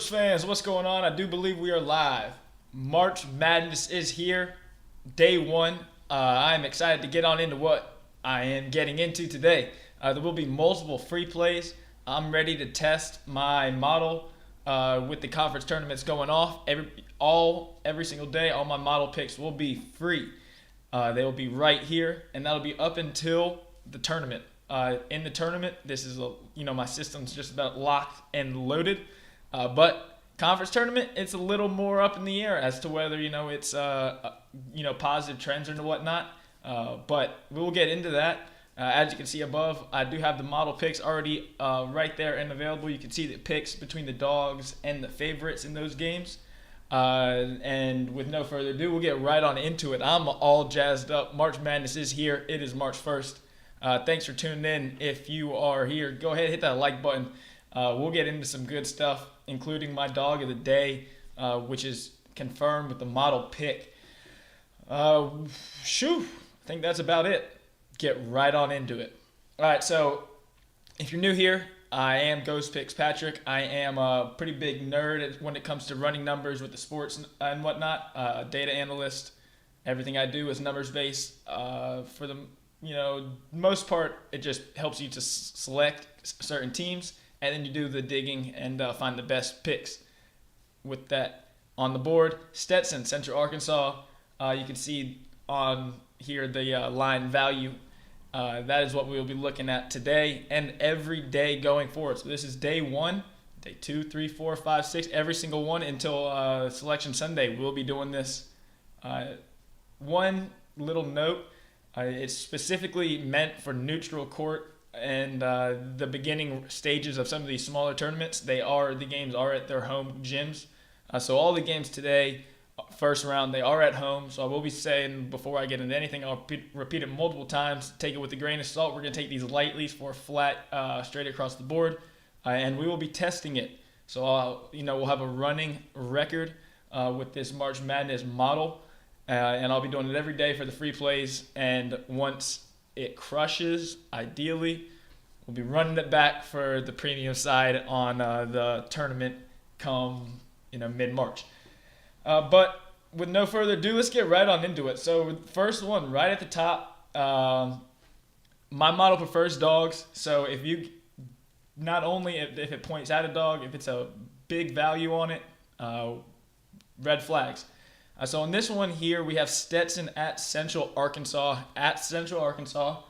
Fans, what's going on? I do believe we are live. March Madness is here, day one. I'm excited to get on into what I am getting into today. There will be multiple free plays. I'm ready to test my model with the conference tournaments going off every single day. All my model picks will be free. They will be right here, and that'll be up until the tournament. In the tournament, this is my system's just about locked and loaded. But conference tournament, it's a little more up in the air as to whether it's positive trends or whatnot. But we'll get into that. As you can see above, I do have the model picks already right there and available. You can see the picks between the dogs and the favorites in those games. And with no further ado, we'll get right on into it. I'm all jazzed up. March Madness is here. It is March 1st. Thanks for tuning in. If you are here, go ahead and hit that like button. We'll get into some good stuff, including my dog of the day, which is confirmed with the model pick. I think that's about it. Get right on into it. All right, so if you're new here, I am Ghost Picks Patrick. I am a pretty big nerd when it comes to running numbers with the sports and whatnot. Data analyst. Everything I do is numbers based. For the most part, it just helps you to select certain teams. And then you do the digging and find the best picks. With that on the board, Stetson, Central Arkansas. You can see on here the line value. That is what we will be looking at today and every day going forward. So this is day one, day 2, 3, 4, 5, 6, every single one until Selection Sunday. We'll be doing this. One little note, it's specifically meant for neutral court. And the beginning stages of some of these smaller tournaments, the games are at their home gyms. So all the games today, first round, they are at home. So I will be saying before I get into anything, I'll repeat it multiple times. Take it with a grain of salt. We're going to take these lightly for flat, straight across the board, and we will be testing it. So we'll have a running record with this March Madness model, and I'll be doing it every day for the free plays. And once it crushes, ideally, we'll be running it back for the premium side on the tournament come mid-March. But with no further ado, let's get right on into it. So first one, right at the top, my model prefers dogs. So if it points at a dog, if it's a big value on it, red flags. So in this one here, we have Stetson at Central Arkansas. So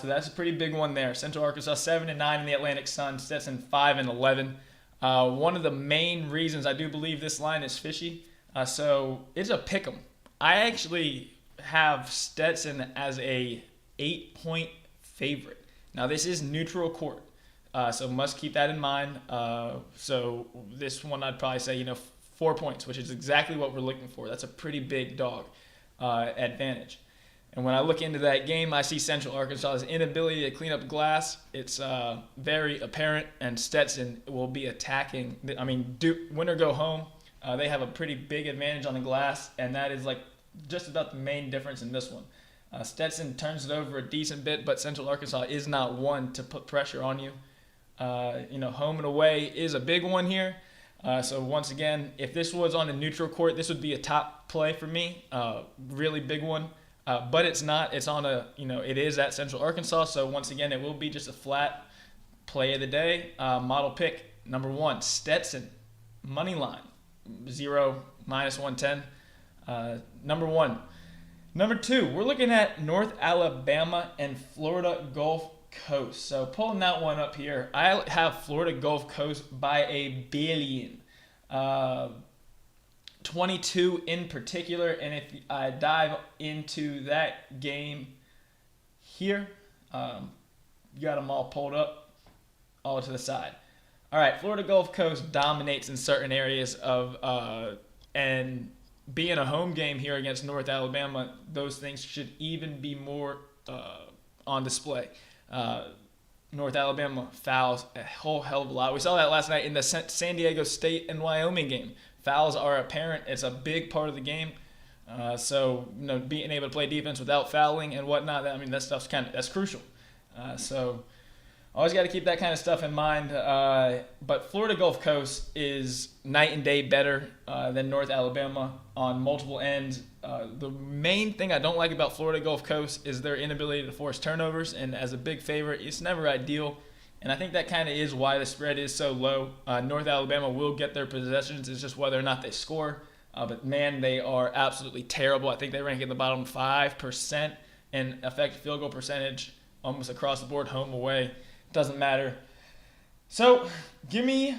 that's a pretty big one there. Central Arkansas 7-9 in the Atlantic Sun. Stetson 5-11. One of the main reasons I do believe this line is fishy. So it's a pick'em. I actually have Stetson as a 8-point favorite. Now this is neutral court, so must keep that in mind. So this one I'd probably say 4 points, which is exactly what we're looking for. That's a pretty big dog advantage. And when I look into that game, I see Central Arkansas's inability to clean up glass. It's very apparent, and Stetson will be attacking. Win or go home. They have a pretty big advantage on the glass, and that is just about the main difference in this one. Stetson turns it over a decent bit, but Central Arkansas is not one to put pressure on you. Home and away is a big one here. So once again, if this was on a neutral court, this would be a top play for me. Really big one. But it's not. It's on it is at Central Arkansas. So once again, it will be just a flat play of the day. Model pick number 1, Stetson, money line, 0 -110. Number 1. Number 2, we're looking at North Alabama and Florida Gulf Coast. So pulling that one up here, I have Florida Gulf Coast by a billion. 22 in particular, and if I dive into that game here, you got them all pulled up, all to the side. All right, Florida Gulf Coast dominates in certain areas and being a home game here against North Alabama, those things should even be more on display. North Alabama fouls a whole hell of a lot. We saw that last night in the San Diego State and Wyoming game. Fouls are apparent. It's a big part of the game. So being able to play defense without fouling and whatnot, that stuff's that's crucial. So Always got to keep that kind of stuff in mind. But Florida Gulf Coast is night and day better than North Alabama on multiple ends. The main thing I don't like about Florida Gulf Coast is their inability to force turnovers. And as a big favorite, it's never ideal. And I think that kind of is why the spread is so low. North Alabama will get their possessions. It's just whether or not they score. But, man, they are absolutely terrible. I think they rank in the bottom 5% in effective field goal percentage almost across the board, home, away. Doesn't matter. So, give me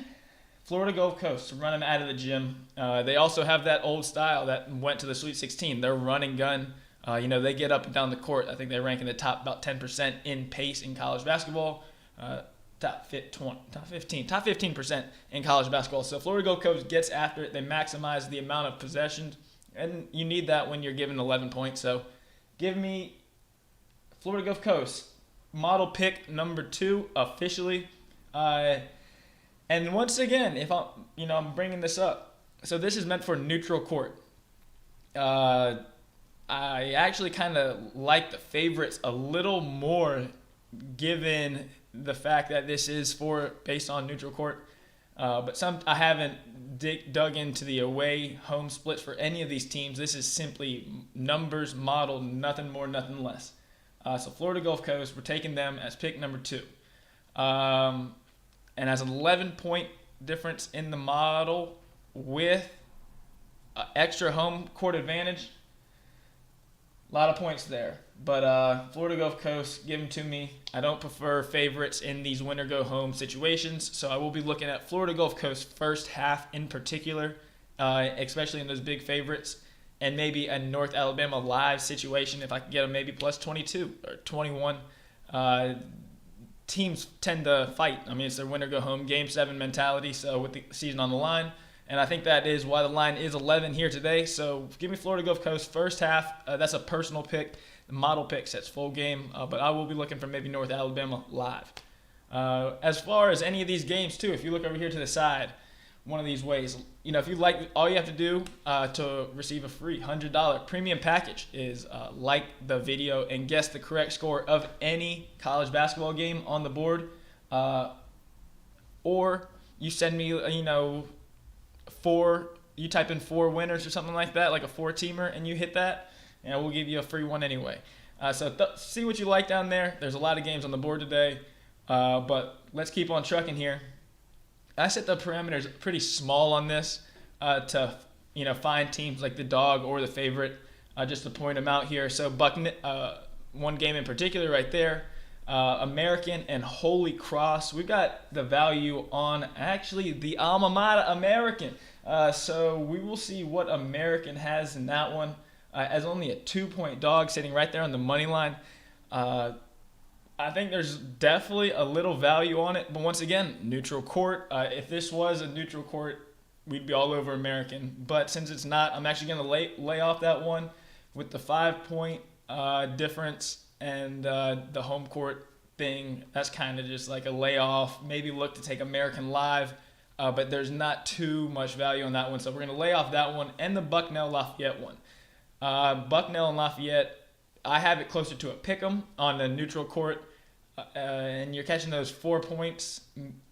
Florida Gulf Coast to run them out of the gym. They also have that old style that went to the Sweet 16. They're run and gun. They get up and down the court. I think they rank in the top about 10% in pace in college basketball. Top 15% in college basketball. So Florida Gulf Coast gets after it. They maximize the amount of possessions, and you need that when you're given 11 points. So give me Florida Gulf Coast. Model pick number 2 officially. And once again, if I'm bringing this up. So this is meant for neutral court. I actually kind of like the favorites a little more given the fact that this is based on neutral court. But I haven't dug into the away home splits for any of these teams. This is simply numbers modeled, nothing more, nothing less. So Florida Gulf Coast, we're taking them as pick number 2. And as an 11-point difference in the model with extra home court advantage, a lot of points there. But Florida Gulf Coast, give them to me. I don't prefer favorites in these win-or-go-home situations, so I will be looking at Florida Gulf Coast first half in particular, especially in those big favorites, and maybe a North Alabama live situation if I can get them maybe plus 22 or 21. Teams tend to fight. I mean, it's their win-or-go-home Game 7 mentality, so with the season on the line. And I think that is why the line is 11 here today. So give me Florida Gulf Coast first half. That's a personal pick. The model pick sets full game, but I will be looking for maybe North Alabama live. As far as any of these games, too, if you look over here to the side, one of these ways, if you like, all you have to do to receive a free $100 premium package is like the video and guess the correct score of any college basketball game on the board, or you send me, you type in 4 winners or something like that, like a 4-teamer, and you hit that, and we'll give you a free one anyway. So see what you like down there. There's a lot of games on the board today, but let's keep on trucking here. I set the parameters pretty small on this to find teams like the dog or the favorite, just to point them out here. So one game in particular right there, American and Holy Cross. We've got the value on actually the alma mater American. So we will see what American has in that one as only a 2-point dog sitting right there on the money line. I think there's definitely a little value on it, but once again, neutral court. If this was a neutral court, we'd be all over American. But since it's not, I'm actually going to lay off that one with the 5-point difference and the home court thing. That's kind of just like a layoff. Maybe look to take American live, but there's not too much value on that one. So we're going to lay off that one and the Bucknell-Lafayette one. Bucknell and Lafayette, I have it closer to a pick'em on the neutral court. And you're catching those 4 points.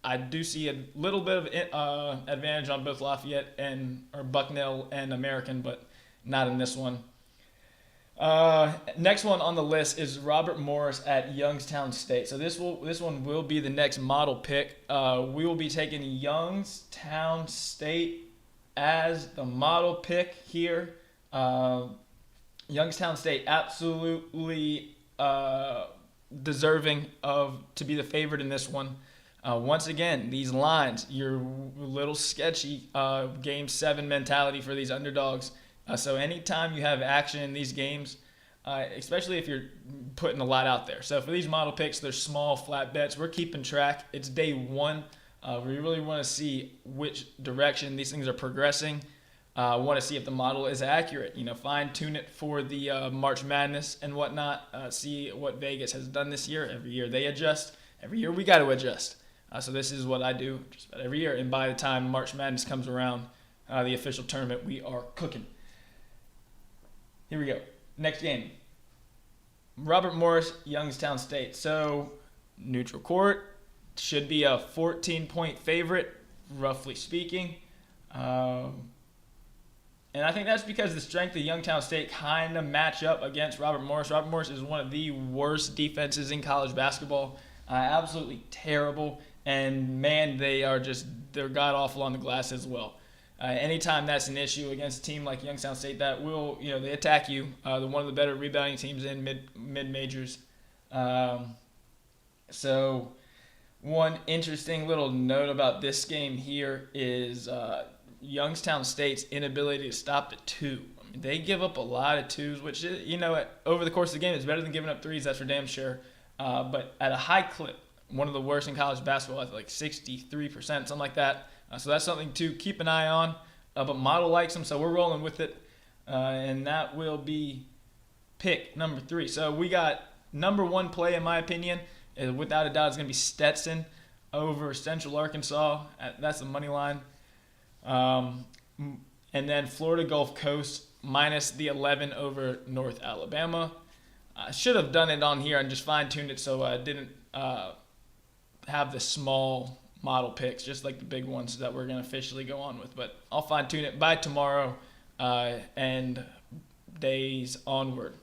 I do see a little bit of advantage on both Lafayette or Bucknell and American, but not in this one. Next one on the list is Robert Morris at Youngstown State. So this one will be the next model pick. We will be taking Youngstown State as the model pick here. Youngstown State absolutely deserving to be the favorite in this one. Once again, these lines, you're a little sketchy Game 7 mentality for these underdogs. So anytime you have action in these games, especially if you're putting a lot out there. So for these model picks, they're small, flat bets. We're keeping track. It's day 1. We really want to see which direction these things are progressing. Want to see if the model is accurate. Fine-tune it for the March Madness and whatnot. See what Vegas has done this year. Every year they adjust. Every year we got to adjust. So this is what I do just about every year. And by the time March Madness comes around, the official tournament, we are cooking. Here we go. Next game. Robert Morris, Youngstown State. So Neutral court should be a 14-point favorite, roughly speaking. And I think that's because the strength of Youngstown State kind of match up against Robert Morris. Robert Morris is one of the worst defenses in college basketball. Absolutely terrible. And, man, they're god-awful on the glass as well. Anytime that's an issue against a team like Youngstown State that will, they attack you. They're one of the better rebounding teams in mid-majors. So one interesting little note about this game here is Youngstown State's inability to stop the two. I mean, they give up a lot of twos, which, over the course of the game is better than giving up threes, that's for damn sure. But at a high clip, one of the worst in college basketball, at like 63%, something like that. So that's something to keep an eye on. But Model likes them, so we're rolling with it. And that will be pick number 3. So we got number 1 play, in my opinion. Without a doubt, it's going to be Stetson over Central Arkansas. That's the money line. And then Florida Gulf Coast minus the 11 over North Alabama. I should have done it on here and just fine-tuned it so I didn't have the small model picks, just like the big ones that we're going to officially go on with. But I'll fine-tune it by tomorrow and days onward.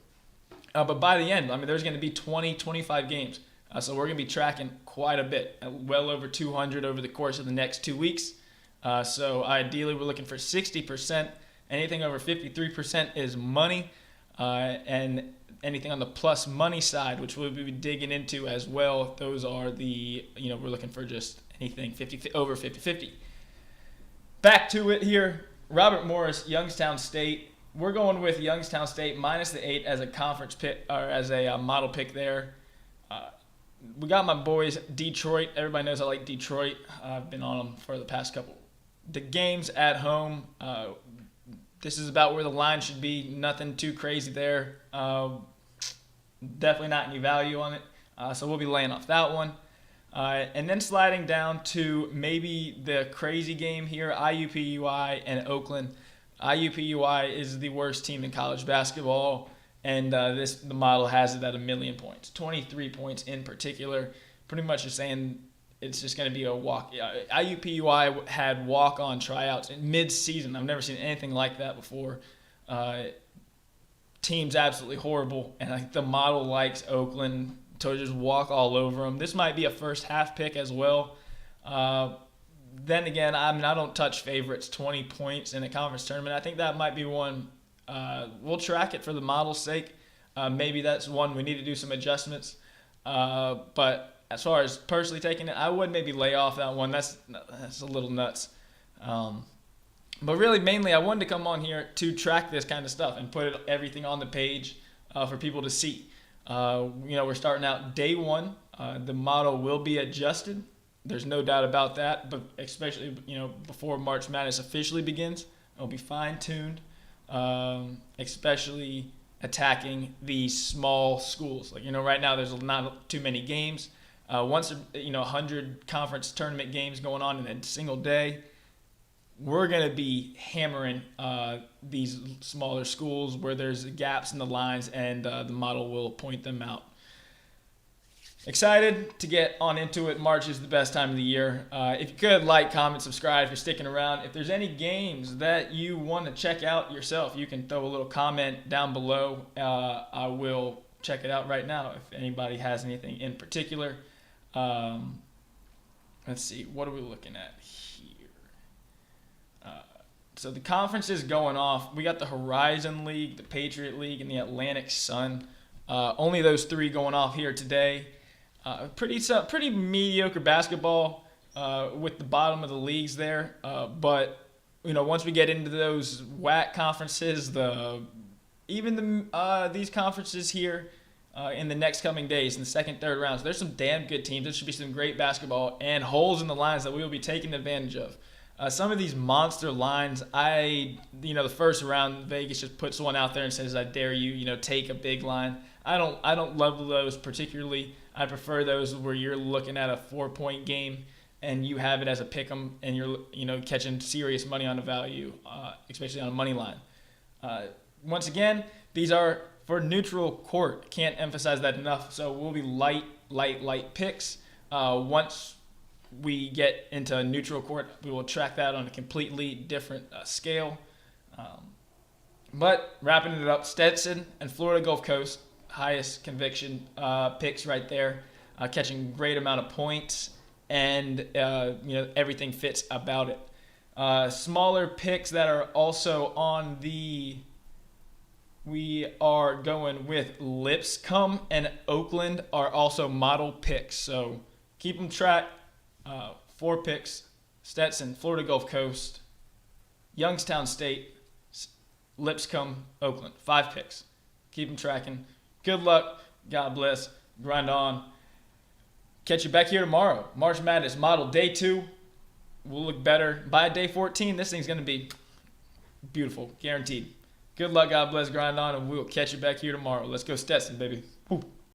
But by the end, there's going to be 20, 25 games. So we're going to be tracking quite a bit, well over 200 over the course of the next 2 weeks. So ideally, we're looking for 60%. Anything over 53% is money. And anything on the plus money side, which we'll be digging into as well, those are we're looking for just anything over 50-50. Back to it here. Robert Morris, Youngstown State. We're going with Youngstown State minus the 8 as a conference pick, or as a model pick there. We got my boys, Detroit. Everybody knows I like Detroit. I've been on them for the past couple. The games at home, this is about where the line should be. Nothing too crazy there. Definitely not any value on it. So we'll be laying off that one. And then sliding down to maybe the crazy game here, IUPUI and Oakland. IUPUI is the worst team in college basketball. And the model has it at 1 million points, 23 points in particular. Pretty much just saying it's just going to be a walk. IUPUI had walk-on tryouts in mid-season. I've never seen anything like that before. Team's absolutely horrible, and I think the model likes Oakland to just walk all over them. This might be a first-half pick as well. Then again, I don't touch favorites, 20 points in a conference tournament. I think that might be one. We'll track it for the model's sake. Maybe that's one we need to do some adjustments. But as far as personally taking it, I would maybe lay off that one. That's a little nuts. But really, mainly, I wanted to come on here to track this kind of stuff and put everything on the page for people to see. We're starting out day 1. The model will be adjusted. There's no doubt about that. But especially, before March Madness officially begins, it'll be fine-tuned. Especially attacking the small schools. Right now there's not too many games. Once 100 conference tournament games going on in a single day, we're going to be hammering these smaller schools where there's gaps in the lines, and the model will point them out. Excited to get on into it. March is the best time of the year. If you could, like, comment, subscribe if you're sticking around. If there's any games that you want to check out yourself, you can throw a little comment down below. I will check it out right now if anybody has anything in particular. Let's see. What are we looking at here? So the conference is going off. We got the Horizon League, the Patriot League, and the Atlantic Sun. Only those 3 going off here today. Pretty mediocre basketball with the bottom of the leagues there. But once we get into those WAC conferences, these conferences here in the next coming days, in the second, third rounds, there's some damn good teams. There should be some great basketball and holes in the lines that we will be taking advantage of. Some of these monster lines, the first round, Vegas just puts one out there and says, "I dare you, take a big line." I don't love those particularly. I prefer those where you're looking at a 4-point game and you have it as a pick'em and you're catching serious money on the value, especially on a money line. Once again, these are for neutral court. Can't emphasize that enough. So we'll be light light picks. Once we get into a neutral court, we will track that on a completely different scale. But wrapping it up, Stetson and Florida Gulf Coast, highest conviction picks right there, catching great amount of points, and everything fits about it. Smaller picks that are also on the. We are going with Lipscomb and Oakland are also model picks, so keep them track. 4 picks: Stetson, Florida Gulf Coast, Youngstown State, Lipscomb, Oakland. 5 picks. Keep them tracking. Good luck. God bless. Grind on. Catch you back here tomorrow. March Madness Model Day 2. We'll look better. By day 14, this thing's going to be beautiful. Guaranteed. Good luck. God bless. Grind on. And we'll catch you back here tomorrow. Let's go Stetson, baby. Woo.